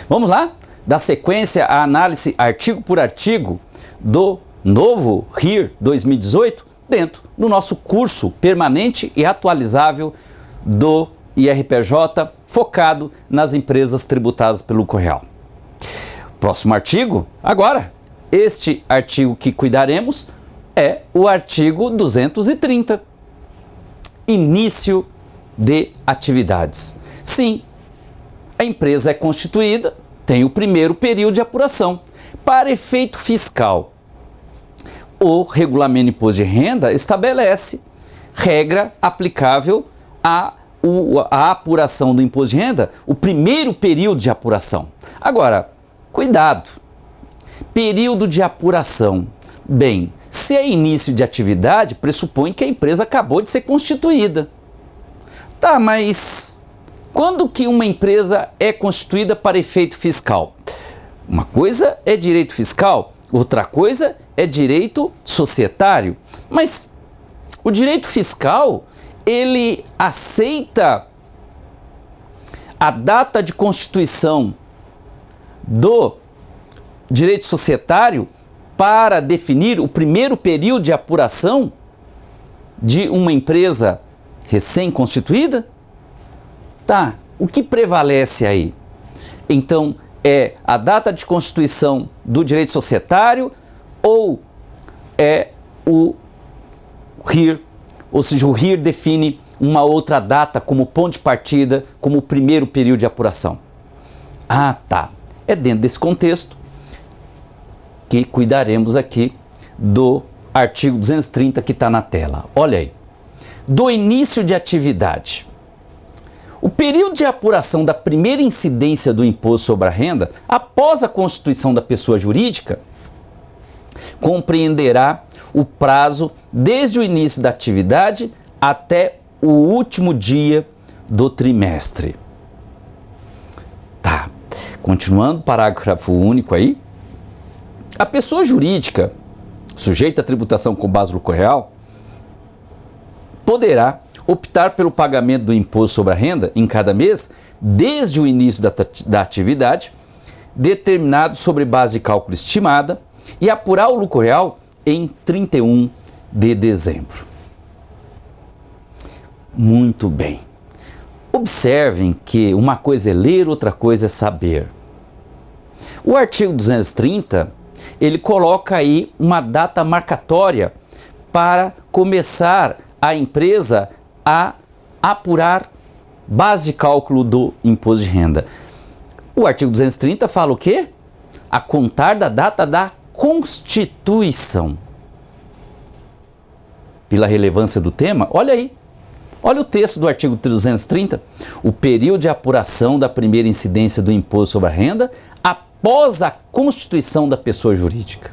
Vamos lá? Dar sequência à análise artigo por artigo do novo RIR 2018 dentro do nosso curso permanente e atualizável do IRPJ focado nas empresas tributadas pelo lucro real. Próximo artigo, agora, este artigo que cuidaremos é o artigo 230, início de atividades. Sim, a empresa é constituída, tem o primeiro período de apuração. Para efeito fiscal, o Regulamento de Imposto de Renda estabelece regra aplicável à apuração do imposto de renda, o primeiro período de apuração. Agora, cuidado, período de apuração. Bem, se é início de atividade, pressupõe que a empresa acabou de ser constituída. Tá, mas quando que uma empresa é constituída para efeito fiscal? Uma coisa é direito fiscal, outra coisa é direito societário. Mas o direito fiscal, ele aceita a data de constituição do direito societário para definir o primeiro período de apuração de uma empresa recém-constituída? Tá, o que prevalece aí? Então, é a data de constituição do direito societário ou é o RIR? Ou seja, o RIR define uma outra data como ponto de partida, como o primeiro período de apuração. Ah, tá. É dentro desse contexto que cuidaremos aqui do artigo 230 que está na tela. Olha aí. Do início de atividade. O período de apuração da primeira incidência do imposto sobre a renda, após a constituição da pessoa jurídica, compreenderá o prazo desde o início da atividade até o último dia do trimestre. Tá. Continuando, parágrafo único aí. A pessoa jurídica, sujeita à tributação com base no lucro real, poderá optar pelo pagamento do imposto sobre a renda em cada mês, desde o início da atividade, determinado sobre base de cálculo estimada, e apurar o lucro real em 31 de dezembro. Muito bem. Observem que uma coisa é ler, outra coisa é saber. O artigo 230, ele coloca aí uma data marcatória para começar a empresa a apurar base de cálculo do imposto de renda. O artigo 230 fala o quê? A contar da data da Constituição. Pela relevância do tema, olha aí. Olha o texto do artigo 230. O período de apuração da primeira incidência do imposto sobre a renda após a constituição da pessoa jurídica.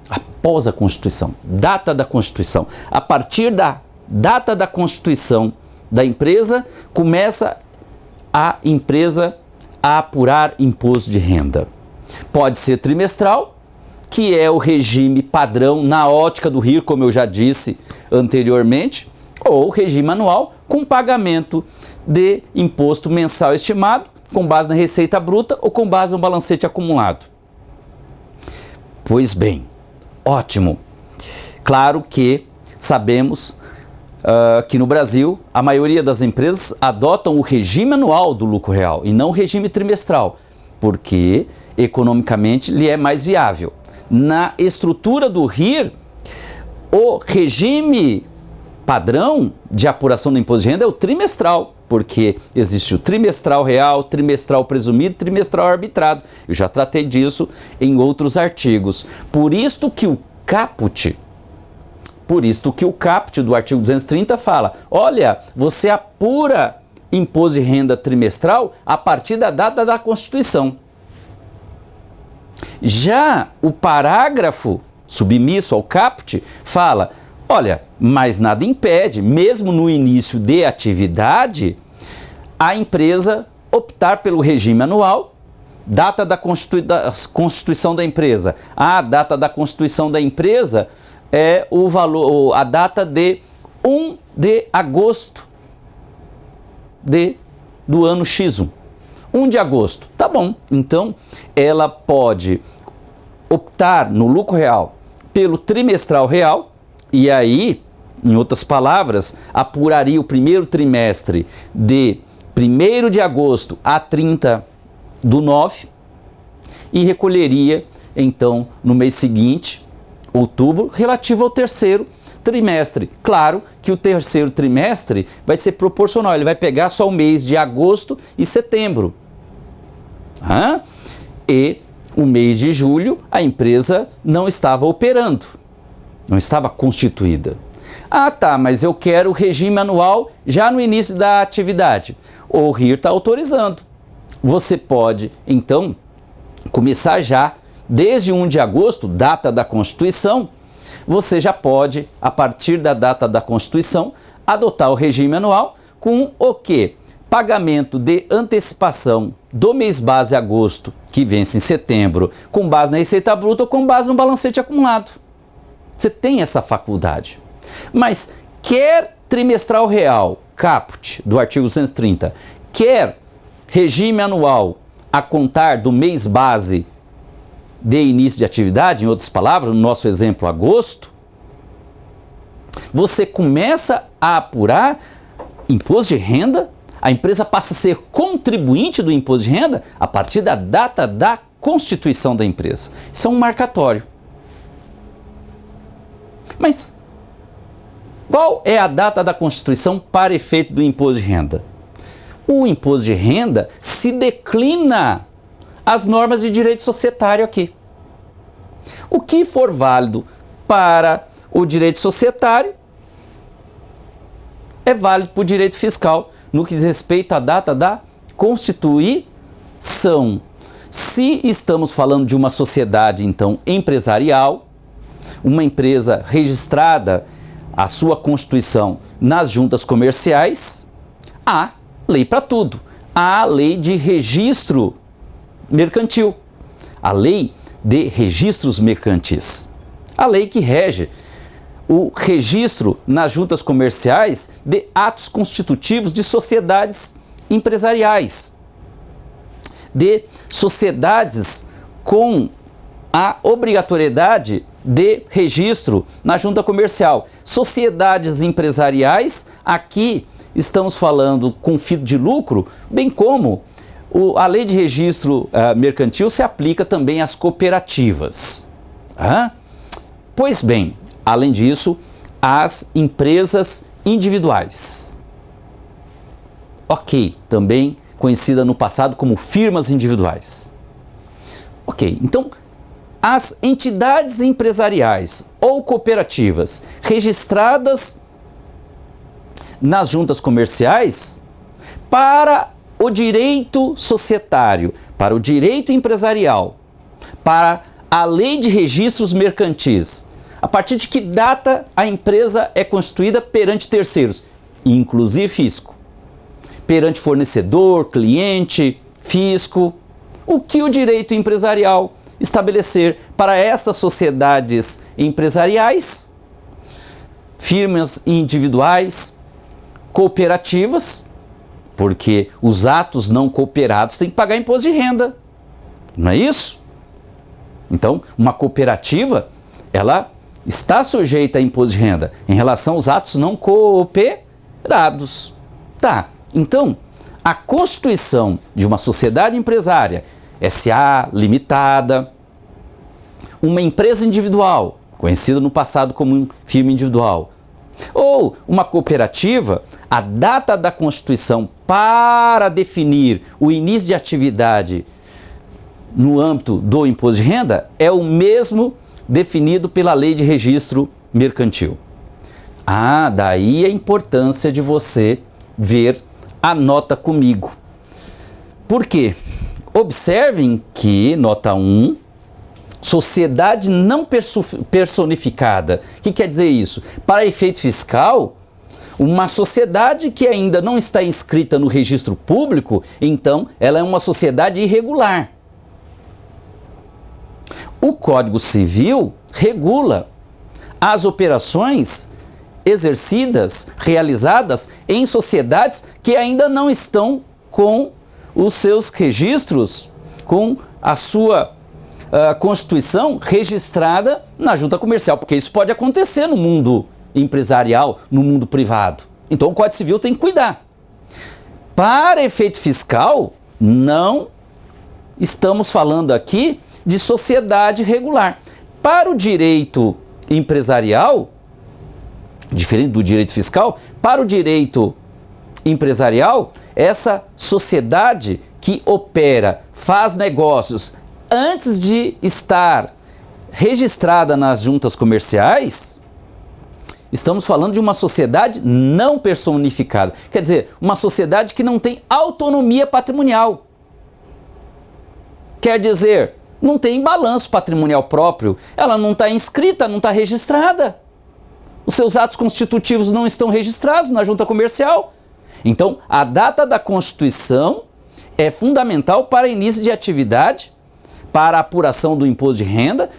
Após a Constituição. Data da Constituição. A partir da data da constituição da empresa, começa a empresa a apurar imposto de renda. Pode ser trimestral, que é o regime padrão na ótica do RIR, como eu já disse anteriormente, ou regime anual, com pagamento de imposto mensal estimado, com base na receita bruta ou com base no balancete acumulado. Pois bem, ótimo. Claro que sabemos que no Brasil a maioria das empresas adotam o regime anual do lucro real e não o regime trimestral, porque economicamente lhe é mais viável. Na estrutura do RIR, o regime padrão de apuração do imposto de renda é o trimestral, porque existe o trimestral real, trimestral presumido, trimestral arbitrado. Eu já tratei disso em outros artigos. Por isto que o caput do artigo 230 fala, olha, você apura imposto de renda trimestral a partir da data da Constituição. Já o parágrafo submisso ao caput fala, olha, mas nada impede, mesmo no início de atividade, a empresa optar pelo regime anual, data da constituição da empresa. A data da constituição da empresa é o valor, a data de 1 de agosto do ano X1. 1 de agosto. Tá bom, então ela pode optar no lucro real pelo trimestral real, e aí, em outras palavras, apuraria o primeiro trimestre de 1º de agosto a 30/9 e recolheria, então, no mês seguinte, outubro, relativo ao terceiro trimestre. Claro que o terceiro trimestre vai ser proporcional, ele vai pegar só o mês de agosto e setembro. E o mês de julho a empresa não estava operando, não estava constituída. Ah, tá, mas eu quero o regime anual já no início da atividade. O RIR está autorizando. Você pode, então, começar já, desde 1 de agosto, data da Constituição, você já pode, a partir da data da Constituição, adotar o regime anual com o quê? Pagamento de antecipação do mês base agosto, que vence em setembro, com base na receita bruta ou com base no balancete acumulado. Você tem essa faculdade. Mas quer trimestral real, caput, do artigo 230, quer regime anual a contar do mês base de início de atividade, em outras palavras, no nosso exemplo, agosto, você começa a apurar imposto de renda, a empresa passa a ser contribuinte do imposto de renda a partir da data da constituição da empresa. Isso é um marcatório. Mas qual é a data da Constituição para efeito do imposto de renda? O imposto de renda se declina às normas de direito societário aqui. O que for válido para o direito societário é válido para o direito fiscal, no que diz respeito à data da constituição. Se estamos falando de uma sociedade, então, empresarial, uma empresa registrada a sua constituição nas juntas comerciais, há lei para tudo. Há a lei de registro mercantil, a lei de registros mercantis, a lei que rege o registro nas juntas comerciais de atos constitutivos de sociedades empresariais, de sociedades com a obrigatoriedade de registro na junta comercial. Sociedades empresariais, aqui estamos falando com fim de lucro, bem como a lei de registro mercantil se aplica também às cooperativas. Pois bem, além disso, as empresas individuais. Ok, também conhecida no passado como firmas individuais. Ok, então, as entidades empresariais ou cooperativas registradas nas juntas comerciais, para o direito societário, para o direito empresarial, para a lei de registros mercantis, a partir de que data a empresa é constituída perante terceiros, inclusive fisco, perante fornecedor, cliente, fisco, o que o direito empresarial estabelecer para estas sociedades empresariais, firmas individuais, cooperativas, porque os atos não cooperados têm que pagar imposto de renda, não é isso? Então, uma cooperativa, ela está sujeita a imposto de renda em relação aos atos não cooperados. Tá, então, a constituição de uma sociedade empresária, SA, limitada, uma empresa individual, conhecida no passado como firma individual, ou uma cooperativa, a data da constituição para definir o início de atividade no âmbito do imposto de renda é o mesmo definido pela lei de registro mercantil. Daí a importância de você ver a nota comigo. Por quê? Observem que, nota 1, sociedade não personificada. O que quer dizer isso? Para efeito fiscal, uma sociedade que ainda não está inscrita no registro público, então ela é uma sociedade irregular. O Código Civil regula as operações exercidas, realizadas em sociedades que ainda não estão com os seus registros com a sua constituição registrada na junta comercial, porque isso pode acontecer no mundo empresarial, no mundo privado. Então o Código Civil tem que cuidar. Para efeito fiscal, não estamos falando aqui de sociedade regular. Para o direito empresarial, diferente do direito fiscal, para o direito empresarial, essa sociedade que opera, faz negócios antes de estar registrada nas juntas comerciais, estamos falando de uma sociedade não personificada. Quer dizer, uma sociedade que não tem autonomia patrimonial. Quer dizer, não tem balanço patrimonial próprio, ela não está inscrita, não está registrada. Os seus atos constitutivos não estão registrados na junta comercial. Então, a data da Constituição é fundamental para início de atividade, para a apuração do imposto de renda,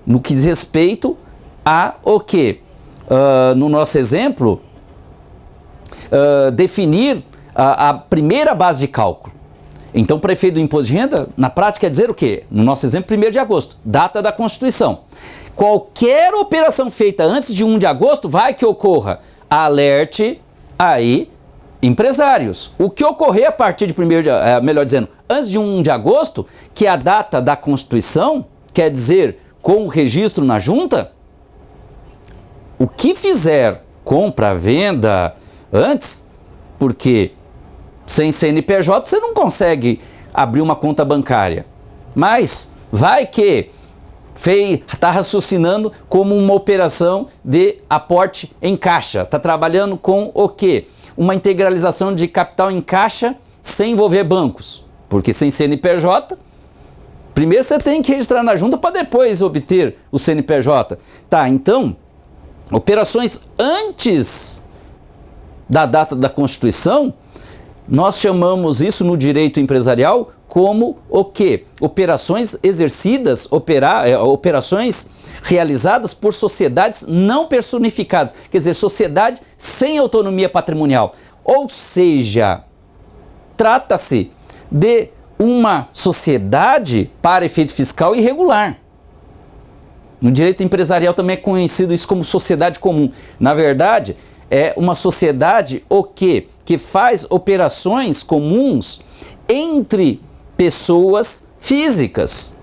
no que diz respeito a o quê? No nosso exemplo, definir a primeira base de cálculo. Então, para efeito do imposto de renda, na prática quer dizer o quê? No nosso exemplo, 1º de agosto, data da Constituição. Qualquer operação feita antes de 1 de agosto vai que ocorra. Alerte aí empresários. O que ocorrer a partir de melhor dizendo, antes de 1 de agosto, que é a data da Constituição, quer dizer, com o registro na junta, o que fizer compra, venda antes, porque sem CNPJ você não consegue abrir uma conta bancária. Mas vai que está raciocinando como uma operação de aporte em caixa. Está trabalhando com o quê? Uma integralização de capital em caixa sem envolver bancos. Porque sem CNPJ, primeiro você tem que registrar na junta para depois obter o CNPJ. Tá, então, operações antes da data da Constituição, nós chamamos isso no direito empresarial como o quê? Operações exercidas, operações realizadas por sociedades não personificadas, quer dizer, sociedade sem autonomia patrimonial. Ou seja, trata-se de uma sociedade para efeito fiscal irregular. No direito empresarial também é conhecido isso como sociedade comum. Na verdade, é uma sociedade o quê? Que faz operações comuns entre pessoas físicas.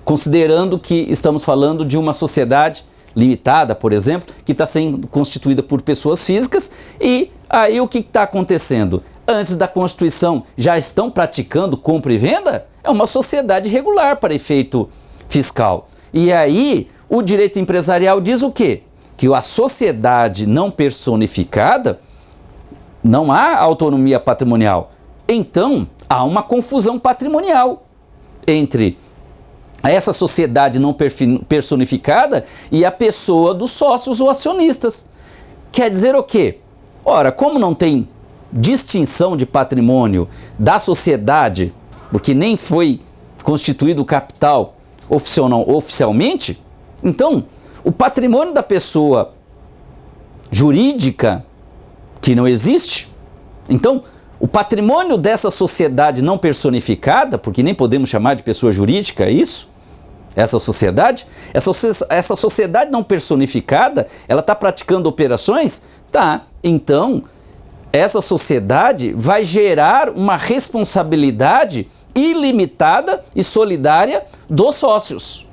Considerando que estamos falando de uma sociedade limitada, por exemplo, que está sendo constituída por pessoas físicas, e aí o que está acontecendo? Antes da Constituição já estão praticando compra e venda? É uma sociedade regular para efeito fiscal. E aí o direito empresarial diz o quê? Que a sociedade não personificada não há autonomia patrimonial. Então há uma confusão patrimonial entre essa sociedade não personificada e a pessoa dos sócios ou acionistas. Quer dizer o quê? Ora, como não tem distinção de patrimônio da sociedade, porque nem foi constituído o capital oficialmente, então o patrimônio da pessoa jurídica, que não existe, então o patrimônio dessa sociedade não personificada, porque nem podemos chamar de pessoa jurídica isso, essa sociedade não personificada, ela está praticando operações? Tá, então essa sociedade vai gerar uma responsabilidade ilimitada e solidária dos sócios.